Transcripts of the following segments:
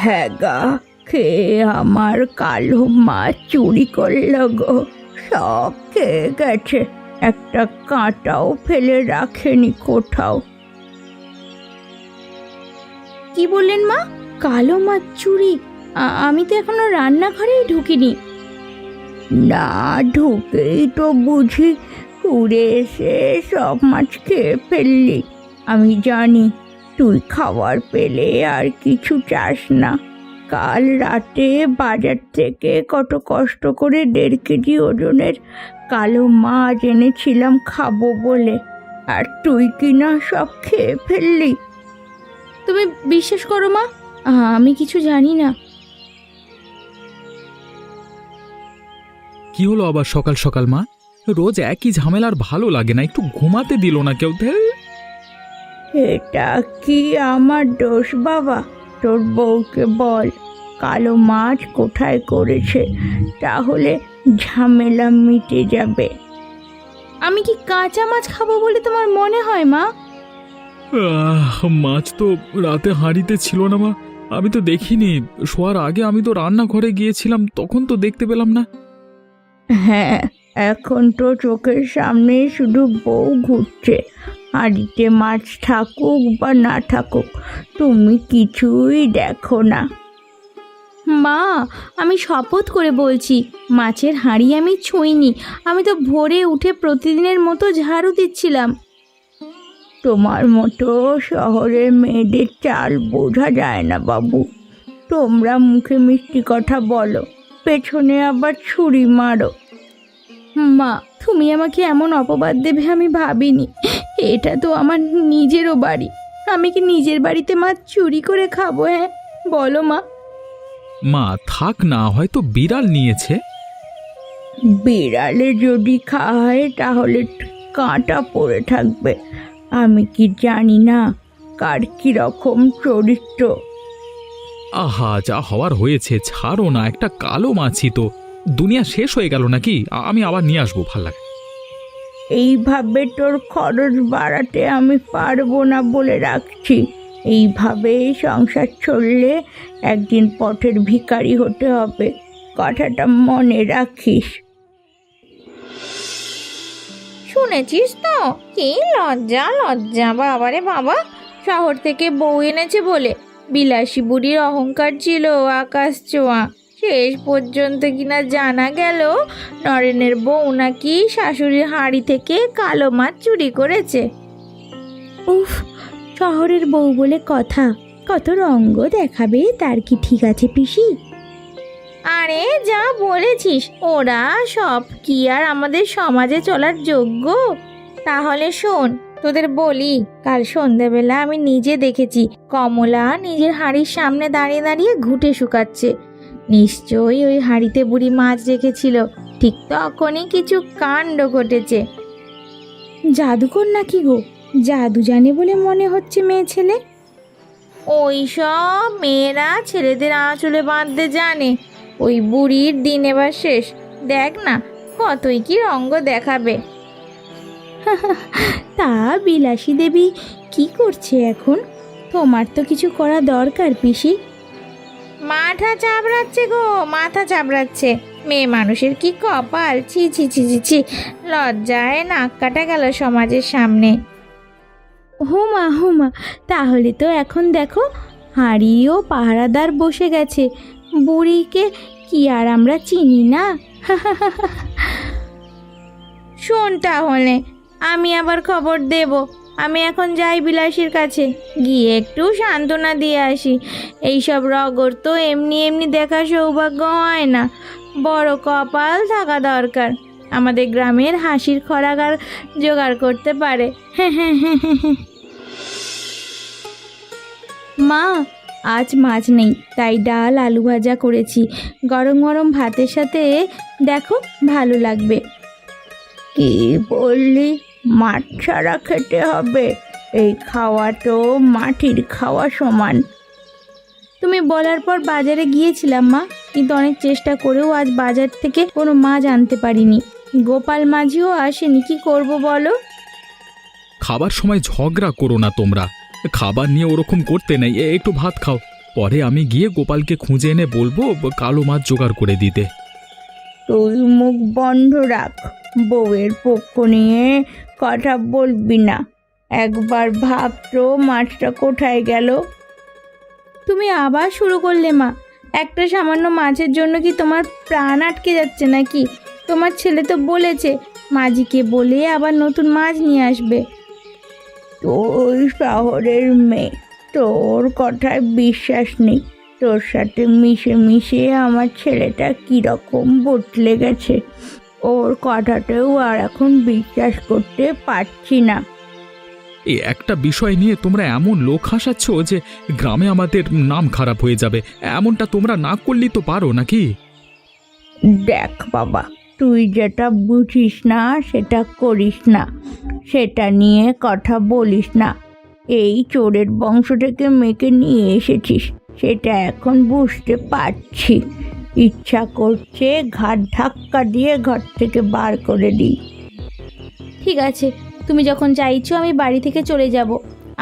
হ্যাঁ গা, খেয়ে আমার কালো মাছ চুরি করলো গো, সব খেয়ে গেছে, একটা কাঁটাও ফেলে রাখেনি কোথাও। কি বললেন মা? কালো মাছ চুরি? আমি তো এখনো রান্নাঘরেই ঢুকিনি। না ঢুকেই তো বুঝি উড়ে এসে সব মাছ খেয়ে ফেললি। আমি জানি তুই খাবার পেলে আর কিছু চাস না। কাল রাতে বাজার থেকে কত কষ্ট করে 1.5 কেজি ওজনের কালো মাছ এনেছিলাম খাবো বলে, আর তুই কিনা সব খেয়ে ফেললি। তুমি বিশ্বাস করো মা, আমি কিছু জানি না। কি হলো আবার সকাল সকাল মা? রোজ একই ঝামেলার ভালো লাগে না, একটু ঘুমাতে দিল না কেউ? এটা কি আমার দোষ বাবা? তোর বউকে বল কালো মাছ কোথায় করেছে, তাহলে ঝামেলা মিটে যাবে। আমি কি কাঁচা মাছ খাবো বলে তোমার মনে হয় মা? মাছ তো রাতে হাঁড়িতে ছিল না মা, আমি তো দেখিনি। শোয়ার আগে আমি তো রান্নাঘরে গিয়েছিলাম, তখন তো দেখতে পেলাম না। হ্যাঁ, এখন তো চোখের সামনে শুধু বউ ঘুরছে, হাঁড়িতে মাছ থাকুক বা না থাকুক তুমি কিছুই দেখো না। মা, আমি শপথ করে বলছি মাছের হাঁড়ি আমি ছুঁইনি। আমি তো ভোরে উঠে প্রতিদিনের মতো ঝাড়ু দিচ্ছিলাম। তোমার মতো শহরের মেয়েদের চাল বোঝা যায় না বাবু। তোমরা মুখে মিষ্টি কথা বলো, পেছনে আবার ছুরি মারো। মা, তুমি আমাকে এমন অপবাদ দেবে আমি ভাবিনি। এটা তো আমার নিজেরও বাড়ি, আমি কি নিজের বাড়িতে মাছ চুরি করে খাবো? হ্যাঁ বলো মা। মা থাক না, হয়তো বিড়াল নিয়েছে। বিড়ালে যদি খায় তাহলে কাঁটা পড়ে থাকবে। আমি কি জানি না কার কিরকম চরিত্র? আহা, যা হওয়ার হয়েছে, ছাড়ো না। একটা কালো মাছই তো, দুনিয়া শেষ হয়ে গেল নাকি? আমি আবার নিয়ে আসবো, ভাল লাগে। এইভাবে তোর খরচ বাড়াতে আমি পারবো না বলে রাখছি। এইভাবে সংসার চললে একদিন পথের ভিখারি হতে হবে, কথাটা মনে রাখিস। শুনেছিস তো? কি লজ্জা লজ্জা, বাবারে বাবা! শহর থেকে বউ এনেছে বলে বিলাসী বুড়ির অহংকার ছিল আকাশ ছোঁয়া। শেষ পর্যন্ত কিনা জানা গেল নরেনের বউ নাকি শাশুড়ির হাঁড়ি থেকে কালো মাছ চুরি করেছে। উফ, শহরের বউ বলে কথা, কত রঙ্গ দেখাবে, তার কি ঠিক আছে পিসি? আরে যা বলেছিস, ওরা সব কি আর আমাদের সমাজে চলার যোগ্য? তাহলে শোন, তোদের বলি, কাল সন্ধ্যাবেলা আমি নিজে দেখেছি কমলা নিজের হাঁড়ির সামনে দাঁড়িয়ে দাঁড়িয়ে ঘুঁটে শুকাচ্ছে। নিশ্চয়ই ওই হাঁড়িতে বুড়ি মাছ রেখেছিল। ঠিক তখনই কিছু কাণ্ড ঘটেছে। জাদুকর নাকি গো? জাদু জানে বলে মনে হচ্ছে মেয়ে ছেলে। ওই সব মেয়েরা ছেলেদের আঁচলে বাঁধতে জানে। ওই বুড়ির দিন এবার শেষ। দেখ না কতই কি রঙ্গ দেখাবে। তা বিলাসী দেবী কি করছে এখন? তোমার তো কিছু করা দরকার পিসি। মাথা চাবড়াচ্ছে গো, মাথা চাবড়াচ্ছে। মেয়ে মানুষের কি কপাল! ছি ছি ছি ছি ছি, লজ্জায় নাক কাটা গেল সমাজের সামনে। হুমা হুমা, তাহলে তো এখন দেখো হাঁড়ি ও পাহারাদার বসে গেছে। বুড়িকে কি আর আমরা চিনি না? শোন তাহলে, আমি আবার খবর দেব। আমি এখন যাই বিলাসীর কাছে, গিয়ে একটু সান্ত্বনা দিয়ে আসি। এইসব রগর তো এমনি এমনি দেখা সৌভাগ্য হয় না, বড় কপাল থাকা দরকার। আমাদের গ্রামের হাসির খরাগার জোগাড় করতে পারে। মা, আজ মাছ নেই, তাই ডাল আলু ভাজা করেছি। গরম গরম ভাতের সাথে দেখো, ভালো লাগবে। কি বললি? মাছ ছাড়া খেতে হবে? এই খাওয়া তো মাটির খাওয়া সমান। তুমি বলার পর বাজারে গিয়েছিলাম মা, কিন্তু অনেক চেষ্টা করেও আজ বাজার থেকে কোনো মাছ আনতে পারিনি। গোপাল মাঝিও আসেনি, কি করব বলো? খাবার সময় ঝগড়া করো না তোমরা। খাবার নিয়ে ওরকম করতে নেই, একটু ভাত খাও। পরে আমি গিয়ে গোপালকে খুঁজে এনে বলবো কালো মাছ জোগাড় করে দিতে। তুই মুখ বন্ধ রাখ, বউয়ের পক্ষ নিয়ে কথা বলবি না। একবার ভাবতো মাছটা কোথায় গেল। তুমি আবার শুরু করলে মা। একটা সামান্য মাছের জন্য কি তোমার প্রাণ আটকে যাচ্ছে নাকি? তোমার ছেলে তো বলেছে মাঝিকে বলে আবার নতুন মাছ নিয়ে আসবে। তুই শহরের মেয়ে, তোর কথায় বিশ্বাস নেই। তোর সাথে মিশে মিশে আমার ছেলেটা কীরকম বদলে গেছে, ওর কথাতেও আর এখন বিশ্বাস করতে পারছি না। এই একটা বিষয় নিয়ে তোমরা এমন লোক হাসাচ্ছ যে গ্রামে আমাদের নাম খারাপ হয়ে যাবে। এমনটা তোমরা না করলেই তো পারো নাকি? দেখ বাবা, তুই যেটা বুঝিস না সেটা করিস না, সেটা নিয়ে কথা বলিস না। এই চোরের বংশ থেকে মেয়েকে নিয়ে এসেছিস, সেটা এখন বুঝতে পারছি। ইচ্ছা করছে ঘাট ধাক্কা দিয়ে ঘর থেকে বার করে দিই। ঠিক আছে, তুমি যখন চাইছো আমি বাড়ি থেকে চলে যাব।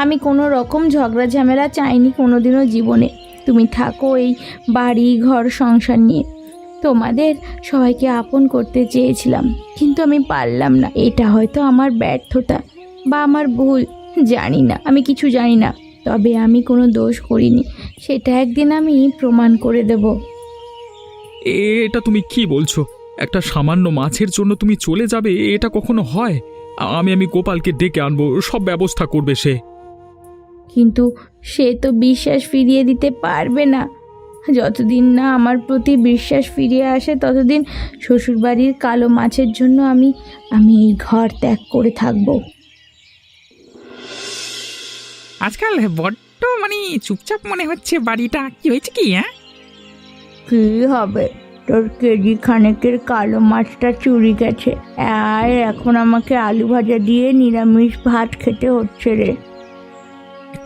আমি কোনো রকম ঝগড়া ঝামেলা চাইনি কোনোদিনও জীবনে। তুমি থাকো এই বাড়ি ঘর সংসার নিয়ে। তোমাদের সবাইকে আপন করতে চেয়েছিলাম, কিন্তু আমি পারলাম না। এটা হয়তো আমার ব্যর্থতা বা আমার ভুল, জানি না, আমি কিছু জানি না। তবে আমি কোনো দোষ করিনি, সেটা একদিন আমি প্রমাণ করে দেব। এটা তুমি কি বলছো? একটা সামান্য মাছের জন্য তুমি চলে যাবে? এটা কখনো হয়? আমি গোপালকে ডেকে আনবো, সব ব্যবস্থা করবে সে। কিন্তু সে তো বিশ্বাস ফিরিয়ে দিতে পারবে না। যতদিন না আমার প্রতি বিশ্বাস ফিরিয়ে আসে ততদিন শ্বশুরবাড়ির কালো মাছের জন্য আমি এই ঘর ত্যাগ করে থাকবো। আজকাল বড্ড চুপচাপ মনে হচ্ছে বাড়িটা। কি হয়েছে কি? হ্যাঁ, কি হবে, তোর কেজি খানেকের কালো মাছটা চুরি গেছে, আর এখন আমাকে আলু ভাজা দিয়ে নিরামিষ ভাত খেতে হচ্ছে রে।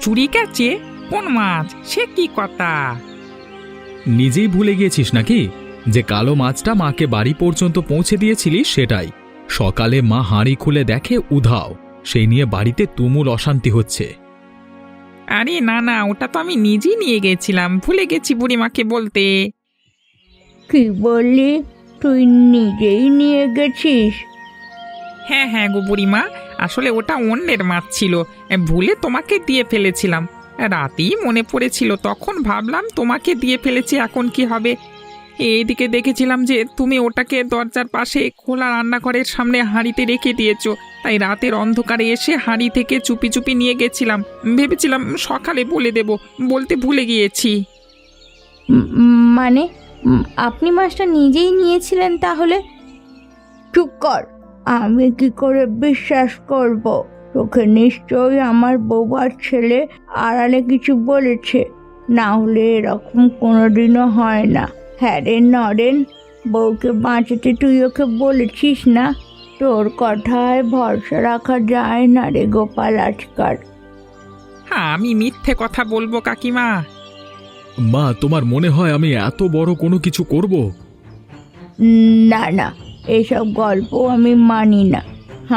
চুরি গেছে? কোন মাছ? সে কি কথা? নিজেই ভুলে গিয়েছিস নাকি যে কালো মাছটা মাকে বাড়ি পর্যন্ত পৌঁছে দিয়েছিলিস? সেটাই সকালে মা হাঁড়ি খুলে দেখে উধাও, সেই নিয়ে বাড়িতে তুমুল অশান্তি হচ্ছে। আরে না না, ওটা তো আমি নিজেই নিয়ে গেছিলাম, ভুলে গেছি বুড়িমাকে বলতে। কি বললি? তুই নিজেই নিয়ে গেছিস? হ্যাঁ হ্যাঁ গো বুড়িমা, আসলে ওটা অন্যের মাছ ছিল, ভুলে তোমাকে দিয়ে ফেলেছিলাম। রাতেই মনে পড়েছিল, তখন ভাবলাম তোমাকে দিয়ে ফেলেছি, এখন কি হবে। এইদিকে দেখেছিলাম যে তুমি ওটাকে দরজার পাশে খোলা রান্নাঘরের সামনে হাঁড়িতে রেখে দিয়েছো, তাই রাতের অন্ধকারে এসে হাঁড়ি থেকে চুপি চুপি নিয়ে গেছিলাম। ভেবেছিলাম সকালে বলে দেব, বলতে ভুলে গিয়েছি। মানে আপনি মাছটা নিজেই নিয়েছিলেন তাহলে? চুপ কর, আমি কি করে বিশ্বাস করব? তোকে নিশ্চয়ই আমার বৌমার ছেলে আড়ালে কিছু বলেছে, না হলে এরকম কোনোদিনও হয় না। হ্যাঁ রে নরেন, বউকে বাঁচাতে তুই ওকে বলেছিস না? তোর কথায় ভরসা রাখা যায় না রে গোপাল আজকাল। হ্যাঁ, আমি মিথ্যে কথা বলবো কাকিমা? মা, তোমার মনে হয় আমি এত বড় কোনো কিছু করব? না না, এসব গল্প আমি মানি না।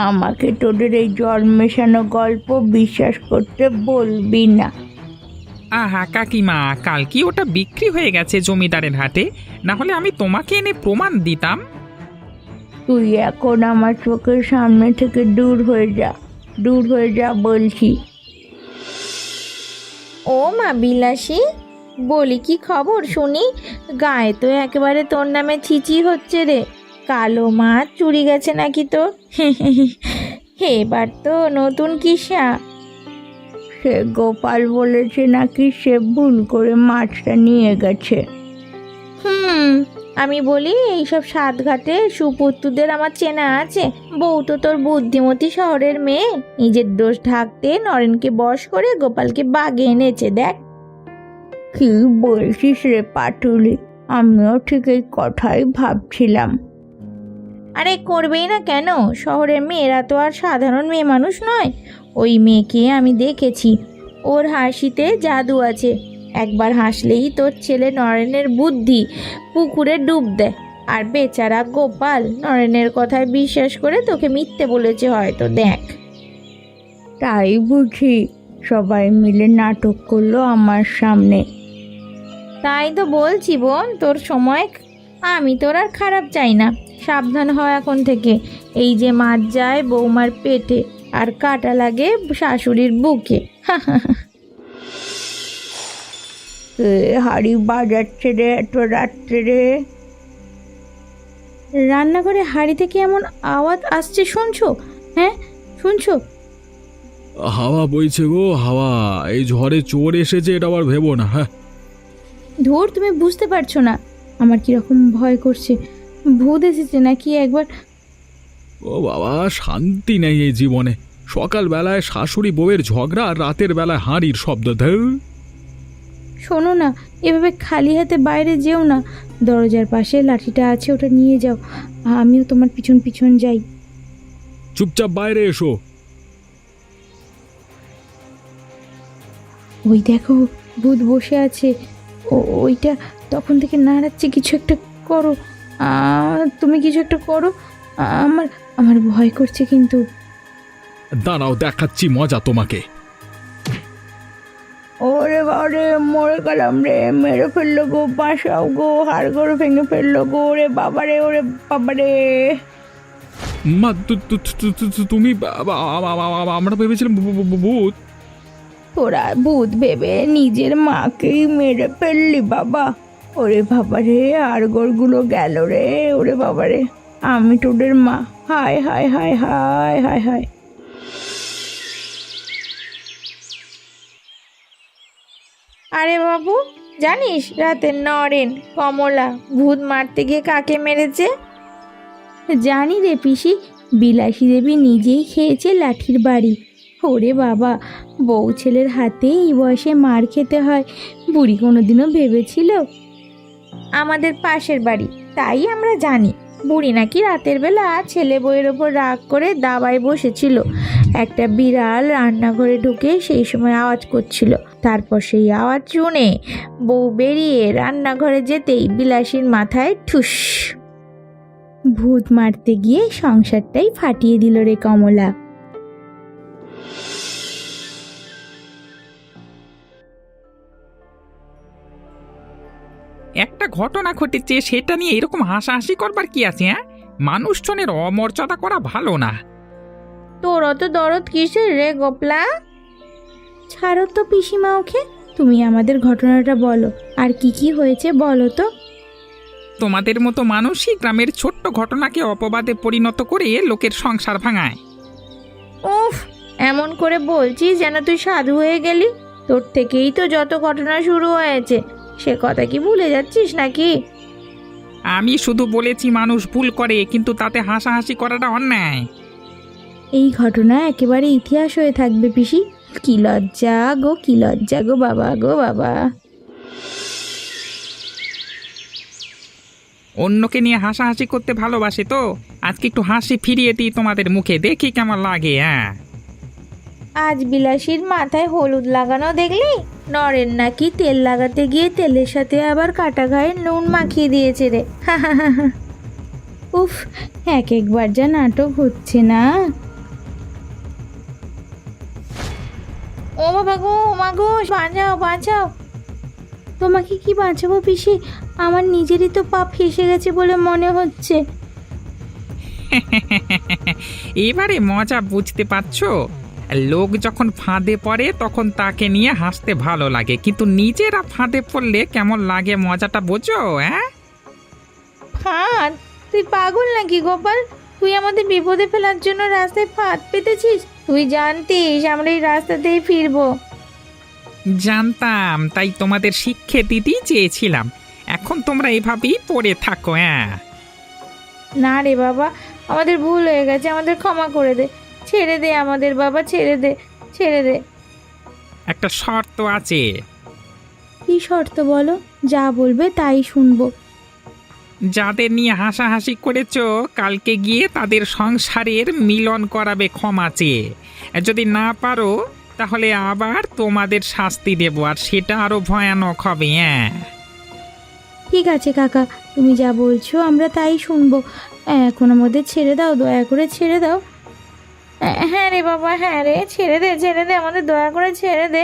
আমাকে তোদের এই জল মেশানো গল্প বিশ্বাস করতে বলবি না। আহা কাকিমা, কাল কি ওটা বিক্রি হয়ে গেছে জমিদারের হাটে? না হলে আমি তোমাকে এনে প্রমাণ দিতাম। তুই এখন আমার চোখের সামনে থেকে দূর হয়ে যা, দূর হয়ে যা বলছি। ও মা বিলাসী, বলি কি খবর শুনি? গায়ে তো একেবারে তোর নামে ছিচি হচ্ছে রে। কালো মাছ চুরি গেছে নাকি তোর? এবার তো নতুন কিসা। সে গোপাল বলেছে নাকি সে ভুল করে মাছটা নিয়ে গেছে। আমি বলি এইসব সাতঘাটে সুপুত্রদের আমার চেনা আছে? বউ তো তোর বুদ্ধিমতী শহরের মেয়ে, নিজের দোষ ঢাকতে নরেনকে বশ করে গোপালকে বাগে এনেছে। দেখ কি বলছিস রে পাটুলি, আমিও ঠিক এই কথাই ভাবছিলাম। আরে করবেই না কেন? শহরের মেয়েরা তো আর সাধারণ মেয়ে মানুষ নয়। ওই মেয়েকে আমি দেখেছি, ওর হাসিতে জাদু আছে। একবার হাসলেই তোর ছেলে নরেনের বুদ্ধি পুকুরে ডুব দেয়। আর বেচারা গোপাল নরেনের কথায় বিশ্বাস করে তোকে মিথ্যে বলেছে হয়তো। দেখ, তাই বুঝি? সবাই মিলে নাটক করলো আমার সামনে। তাই তো বলছি বোন, তোর সময় আমি তোর আর খারাপ চাই না। সাবধান হয় এখন থেকে। এই যে মাছ যায় বৌমার পেটে, আর কাটা লাগে শাশুড়ির বুকে। হাড়ি বাজাচ্ছে রে এত রাত্রে রে। রান্নাঘরে হাঁড়ি থেকে এমন আওয়াজ আসছে, শুনছো? হ্যাঁ, শুনছো? হাওয়া বইছে গো, হাওয়া। এই ঝড়ে চোর এসেছে এটা আবার ভেবো না। হ্যাঁ, ধুর, তুমি বুঝতে পারছো না আমার কিরকম ভয় করছে। ভূত এসেছে নাকি একবার। ও বাবা, শান্তি নেই এই জীবনে। সকালবেলায় শাশুড়ি বউয়ের ঝগড়া, আর রাতের বেলায় হাঁড়ির শব্দ। ধুর। শোনো না, এভাবে খালি হাতে বাইরে যেও না। দরজার পাশে লাঠিটা আছে, ওটা নিয়ে যাও। আমিও তোমার পিছন পিছন যাই। চুপচাপ বাইরে এসো। ওই দেখো, ভূত বসে আছে। ওইটা তখন থেকে নাড়াচ্ছে। কিছু একটা করো। তুমি কিছু একটা করো। আমার আমার ভয় করছে কিন্তু। দাঁড়াও, দেখাচ্ছি মজা তোমাকে। ওরে বাবারে, মরে গেলাম রে, মেরে ফেললো গো, বাঁচাও গো, হাড়গোড় ভেঙে ফেললো গো, ওরে বাবারে, ওরে বাবারে। মা, তুমি আমরা ভেবেছিলাম ভূত। তোরা ভূত ভেবে নিজের মাকেই মেরে ফেললি বাবা। ওরে বাবারে, হাড়গোড়গুলো গেল রে, ওরে বাবারে, আমি তোদের মা। হায় হায় হায় হায় হায় হায়। আরে বাবু, জানিস রাতের নরেন কমলা ভূত মারতে গিয়ে কাকে মেরেছে? জানি রে পিসি, বিলাসী দেবী নিজেই খেয়েছে লাঠির বাড়ি। ওরে বাবা, বউ ছেলের হাতে এই বয়সে মার খেতে হয়, বুড়ি কোনোদিনও ভেবেছিল? আমাদের পাশের বাড়ি, তাই আমরা জানি। বুড়ি নাকি রাতের বেলা ছেলে বউয়ের ওপর রাগ করে দাবায় বসেছিল। একটা বিড়াল রান্নাঘরে ঢুকে সেই সময় আওয়াজ করছিল। তারপর সেই আওয়াজ শুনে বউ বেরিয়ে রান্নাঘরে যেতেই বিলাসীর মাথায় ঠুস। ভূত মারতে গিয়ে সংসারটাই ফাটিয়ে দিল রে কমলা। একটা ঘটনা ঘটেছে, সেটা নিয়ে এরকম হাসাহাসি করবার কি আছে? হ্যাঁ, মানুষজনের অমর্যাদা করা ভালো না। তোর অত দরদ কিসের রে গোপলা? ছাড়ো তো পিসিমা ওকে, তুমি আমাদের ঘটনাটা বলো। আর কি কি হয়েছে বলো তো। তোমাদের মতো মানুষই গ্রামের ছোট্ট ঘটনাকে অপবাদে পরিণত করে লোকের সংসার ভাঙায়। উফ, এমন করে বলছিস যেন তুই সাধু হয়ে গেলি। তোর থেকেই তো যত ঘটনা শুরু হয়েছে, সে কথা কি ভুলে যাচ্ছিস নাকি? আমি শুধু বলেছি মানুষ ভুল করে, কিন্তু তাতে হাসাহাসি করাটা অন্যায়। এই ঘটনা একেবারে ইতিহাস হয়ে থাকবে পিসি। কি লজ্জা গো, কি লজ্জা গো বাবা, গো বাবা। অন্যকে নিয়ে হাসাহাসি করতে ভালোবাসে তো, আজকে একটু হাসি ফিরিয়ে দিই তোমাদের মুখে, দেখি কেমন লাগে। হ্যাঁ, আজ বিলাসীর মাথায় হলুদ লাগানো দেখলি? নরেন নাকি তেল লাগাতে গিয়ে তেলের সাথে আবার কাটা ঘায়ে নুন মাখিয়ে দিয়েছে রে। উফ, এক একবার যা নাটক হচ্ছে না। ও বাবা গো, ও মা গো, বাঁচাও বাঁচাও। তোমাকে কি বাঁচাবো পিসি? আমার নিজেরই তো পা ফেসে গেছে বলে মনে হচ্ছে। এবারে মজা বুঝতে পারছো? লোক যখন ফাঁদে পড়ে তখন তাকে নিয়ে হাসতে ভালো লাগে, কিন্তু নিজেরা ফাঁদে পড়লে কেমন লাগে মজাটা বোঝো? হ্যাঁ, ফাঁদ? তুই পাগল নাকি গোপাল? তুই আমাদের বিপদে ফেলার জন্য রাস্তায় ফাঁদ পেতেছিস? তুই জানতিস আমরা এই রাস্তাতেই ফিরবো? জানতাম, তাই তোমাদের শিক্ষা দিতেই চেয়েছিলাম। এখন তোমরা এভাবেই পড়ে থাকো। হ্যাঁ, না রে বাবা, আমাদের ভুল হয়ে গেছে, আমাদের ক্ষমা করে দে। ছেড়ে দে আমাদের বাবা, ছেড়ে দে, ছেড়ে দে। একটা শর্ত আছে। কি শর্ত বলো? যা বলবে তাই শুনবো। যাদের নিয়ে হাসাহাসি করেছো, কালকে গিয়ে তাদের সংসারের মিলন করাবে ক্ষমা চেয়ে। যদি না পারো তাহলে আবার তোমাদের শাস্তি দেব, আর সেটা আরো ভয়ানক হবে। হ্যাঁ, ঠিক আছে কাকা, তুমি যা বলছো আমরা তাই শুনবো। এখন আমাদের ছেড়ে দাও, দয়া করে ছেড়ে দাও। হ্যাঁ রে বাবা, হ্যাঁ রে, ছেড়ে দে, ছেড়ে দে, আমাদের দয়া করে ছেড়ে দে।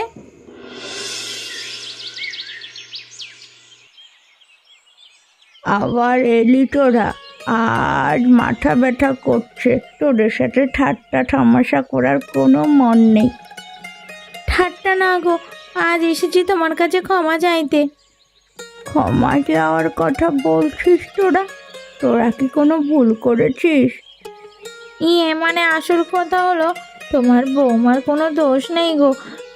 আবার এলি তোরা। আজ মাথা ব্যথা করছে, তোদের সাথে ঠাট্টা তামাশা করার কোনো মন নেই। ঠাট্টা না গো, আজ এসেছি তোমার কাছে ক্ষমা চাইতে। ক্ষমা চাওয়ার কথা বলছিস তোরা? তোরা কি কোনো ভুল করেছিস? মানে আসল কথা হলো, তোমার বৌমার কোনো দোষ নেই গো।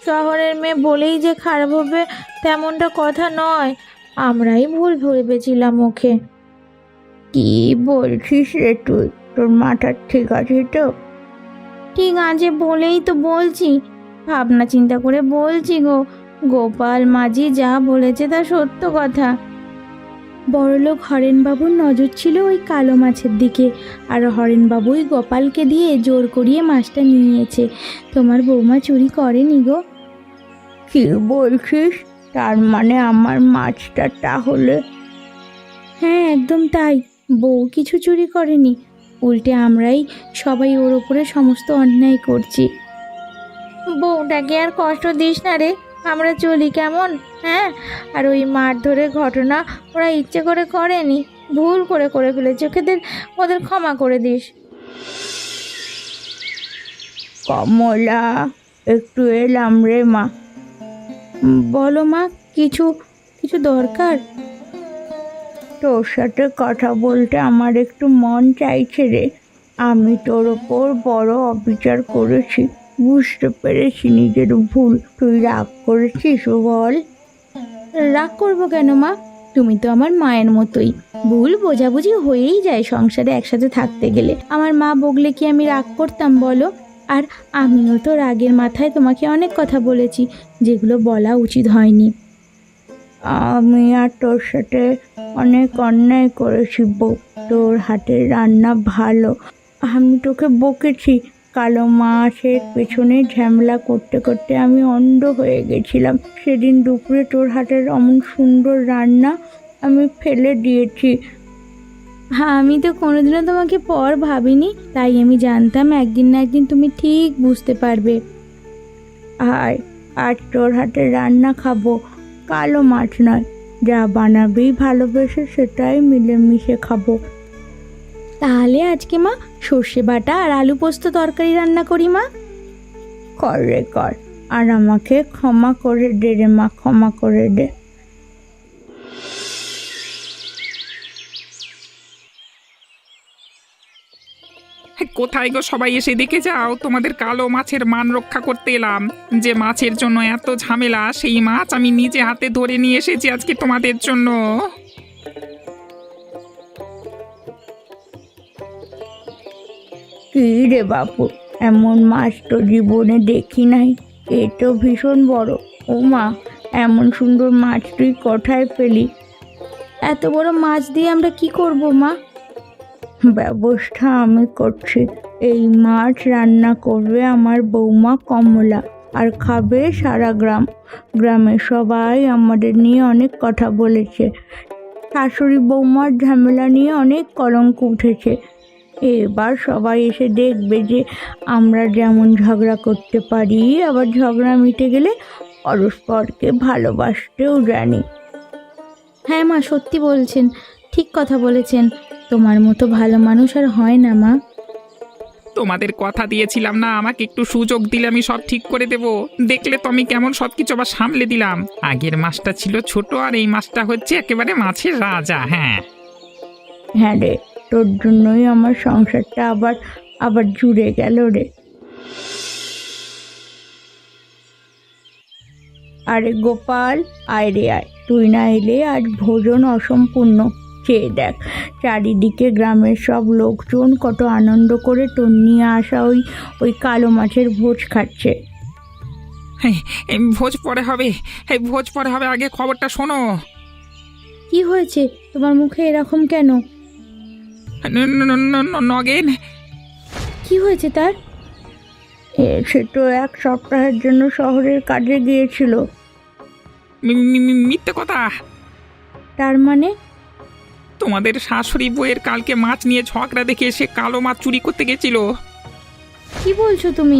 শহরের মেয়ে বলেই যে খারাপ হবে তেমনটা কথা নয়, আমরাই ভুল ভেবেছিলাম ওকে। কি বলছিস রে তুই? তোর মাথা ঠিক আছে তো? ঠিক আছে বলেই তো বলছি, ভাবনা চিন্তা করে বলছি গো। গোপাল মাঝি যা বলেছে তা সত্য কথা। বড়লোক হরেনবাবুর নজর ছিল ওই কালো মাছের দিকে, আর হরেনবাবুই গোপালকে দিয়ে জোর করিয়ে মাছটা নিয়েছে। তোমার বৌমা চুরি করেনি গো। কি বলছিস? তার মানে আমার মাছটা তাহলে? হ্যাঁ একদম তাই, বউ কিছু চুরি করেনি, উল্টে আমরাই সবাই ওর ওপরে সমস্ত অন্যায় করছি। বউটাকে আর কষ্ট দিস না রে, আমরা চলি কেমন? হ্যাঁ, আর ওই মারধরের ঘটনা ওরা ইচ্ছে করে করেনি, ভুল করে ফেলেছে, ওদের ক্ষমা করে দিস। কমলা, একটু এলাম রে মা। বলো মা, কিছু কিছু দরকার? তোর সাথে কথা বলতে আমার একটু মন চাইছে রে। আমি তোর ওপর বড় অবিচার করেছি, বুঝতে পেরেছি নিজের ভুল। তুই রাগ করেছিস বল? রাগ করবো কেন মা? তুমি তো আমার মায়ের মতোই, ভুল বোঝাবুঝি হয়েই যায় সংসারে একসাথে থাকতে গেলে। আমার মা বকলে কি আমি রাগ করতাম বলো? আর আমিও তো রাগের মাথায় তোমাকে অনেক কথা বলেছি যেগুলো বলা উচিত হয়নি। আমি আর তোর সাথে অনেক অন্যায় করেছি বউ। তোর হাতের রান্না ভালো, আমি তোকে বকেছি। কালো মাছের পেছনে ঝামেলা করতে করতে আমি অন্ধ হয়ে গেছিলাম। সেদিন দুপুরে তোর হাতের অমন সুন্দর রান্না আমি ফেলে দিয়েছি। হ্যাঁ, আমি তো কোনোদিনও তোমাকে পর ভাবিনি, তাই আমি জানতাম একদিন না একদিন তুমি ঠিক বুঝতে পারবে। আয়, আজ তোর হাতের রান্না খাবো। কালো মাছ নয়, যা বানাবি ভালোবেসে সেটাই মিলেমিশে খাবো। তাহলে আজকে মা সর্ষে বাটা আর আলু পোস্ত তরকারি রান্না করি মা। কর রে কর, আর আমাকে ক্ষমা করে দে রে মা, ক্ষমা করে দে। কোথায় গো সবাই, এসে দেখে যাও, তোমাদের কালো মাছের মান রক্ষা করতে এলাম। যে মাছের জন্য এত ঝামেলা, সেই মাছ আমি নিজে হাতে ধরে নিয়ে এসেছি আজকে তোমাদের জন্য। কি রে বাপু, এমন মাছ তো জীবনে দেখি নাই। এ তো ভীষণ বড়। ও মা, এমন সুন্দর মাছ তুই কোথায় পেলি? এত বড় মাছ দিয়ে আমরা কি করব মা? ব্যবস্থা আমি করছি। এই মাছ রান্না করবে আমার বৌমা কমলা, আর খাবে সারা গ্রাম। গ্রামের সবাই আমাদের নিয়ে অনেক কথা বলেছে। শাশুড়ি বৌমার ঝামেলা নিয়ে অনেক কলঙ্ক উঠেছে। এবার সবাই এসে দেখবে যে আমরা যেমন ঝগড়া করতে পারি, আবার ঝগড়া মিটে গেলে পরস্পরকে ভালোবাসতেও জানি। হ্যাঁ মা, সত্যি বলছেন, ঠিক কথা বলেছেন। তোমার মতো ভালো মানুষ আর হয় না মা। তোমাদের কথা দিয়েছিলাম না, আমাকে একটু সুযোগ দিলে আমি সব ঠিক করে দেব। দেখলে তো আমি কেমন সবকিছু আবার সামলে দিলাম। আগের মাছটা ছিল ছোট, আর এই মাছটা হচ্ছে একেবারে মাছের রাজা। হ্যাঁ হ্যাঁ রে, তোর জন্যই আমার সংসারটা আবার আবার জুড়ে গেল রে। আরে গোপাল, আয় রে আয়। তুই না এলে আজ ভোজন অসম্পূর্ণ। চেয়ে দেখ, চারিদিকে গ্রামের সব লোকজন কত আনন্দ করে তোর নিয়ে আসা ওই কালো মাছের ভোজ খাচ্ছে। এই ভোজ পরে হবে, এই ভোজ পরে হবে, আগে খবরটা শোনো। কি হয়েছে তোমার মুখে এরকম কেন? নগেন, কি হয়েছে তার? সে তো 1 সপ্তাহের জন্য শহরের কাজে গিয়েছিল। মিথ্যে কথা। তার মানে? তোমাদের শাশুড়ি বউয়ের কালকে মাছ নিয়ে ঝগড়া দেখে সে কালো মাছ চুরি করতে গেছিল। কি বলছো তুমি?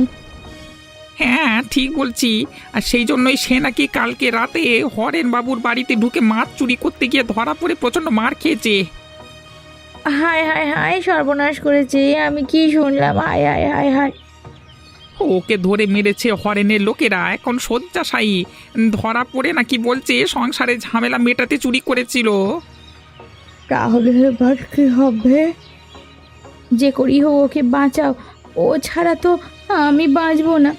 হ্যাঁ ঠিক বলছি। আর সেই জন্যই সে নাকি কালকে রাতে হরেন বাবুর বাড়িতে ঢুকে মাছ চুরি করতে গিয়ে ধরা পড়ে প্রচণ্ড মার খেয়েছে। হায় হায় হায়, সর্বনাশ করেছে, আমি কি শুনলাম, হায় হায় হায় হায়। ওকে ধরে মেরেছে হরেনের লোকেরা, এখন শয্যাশায়ী। ধরা পড়ে নাকি বলছে সংসারে ঝামেলা মেটাতে চুরি করেছিল। তাহলে এবার কি হবে? যে করি হোক ওকে বাঁচাও, ও ছাড়া তো আমি বাঁচবো না।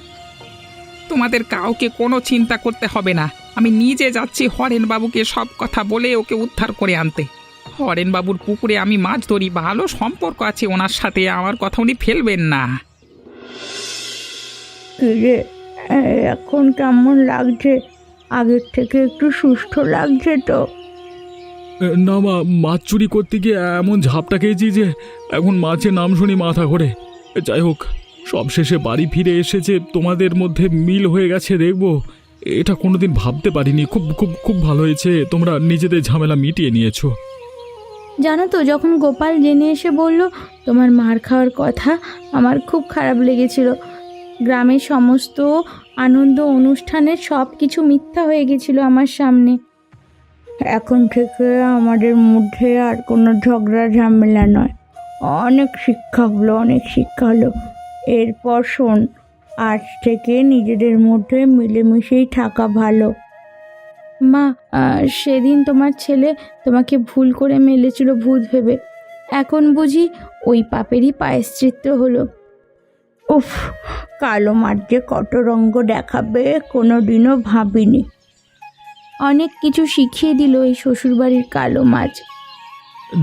তোমাদের কাউকে কোনো চিন্তা করতে হবে না, আমি নিজে যাচ্ছি হরেন বাবুকে সব কথা বলে ওকে উদ্ধার করে আনতে। হরেন বাবুর পুকুরে আমি মাছ ধরি, ভালো সম্পর্ক আছে ওনার সাথে, আমার কথা উনি ফেলবেন না। কি রে, এখন কেমন লাগছে? আগের থেকে একটু সুস্থ লাগছে তো? না মা, মাছ চুরি করতে গিয়ে এমন ঝাপটা খেয়েছি যে এখন মাছের নাম শুনি মাথা ঘোরে। যাই হোক, সবশেষে বাড়ি ফিরে এসেছে, তোমাদের মধ্যে মিল হয়ে গেছে দেখবো, এটা কোনোদিন ভাবতে পারিনি। খুব খুব খুব ভালো হয়েছে, তোমরা নিজেদের ঝামেলা মিটিয়ে নিয়েছো। জানো তো, যখন গোপাল জেনে এসে বলল তোমার মার খাওয়ার কথা, আমার খুব খারাপ লেগেছিল। গ্রামের সমস্ত আনন্দ অনুষ্ঠানের সব কিছু মিথ্যা হয়ে গেছিল আমার সামনে। এখন থেকে আমাদের মধ্যে আর কোনো ঝগড়া ঝামেলা নয়। অনেক শিক্ষা হলো, অনেক শিক্ষা হলো। এরপর শোন, আজ থেকে নিজেদের মধ্যে মিলেমিশেই থাকা ভালো। মা, সেদিন তোমার ছেলে তোমাকে ভুল করে মেলেছিল ভূত ভেবে, এখন বুঝি ওই পাপেরই প্রায়শ্চিত্ত হলো। উফ, কালো মাঠ যে কত রঙ্গ দেখাবে কোনোদিনও ভাবিনি। অনেক কিছু শিখিয়ে দিল এই শ্বশুরবাড়ির কালো মাছ।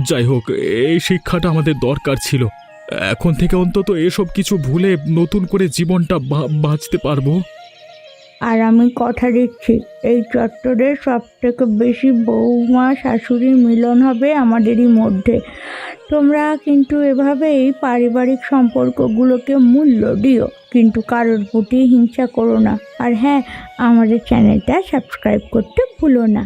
যাই হোক, এই শিক্ষাটা আমাদের দরকার ছিল। এখন থেকে অন্তত এসব কিছু ভুলে নতুন করে জীবনটা বাঁচতে পারবো। আর আমি কথা দিচ্ছি, এই চত্বরে সব থেকে বেশি বৌমা শাশুড়ির মিলন হবে আমাদেরই মধ্যে। তোমরা কিন্তু এভাবেই পারিবারিক সম্পর্কগুলোকে মূল্য দিও, কিন্তু কারোর প্রতি হিংসা করো না। আর হ্যাঁ, আমাদের চ্যানেলটা সাবস্ক্রাইব করতে ভুলো না।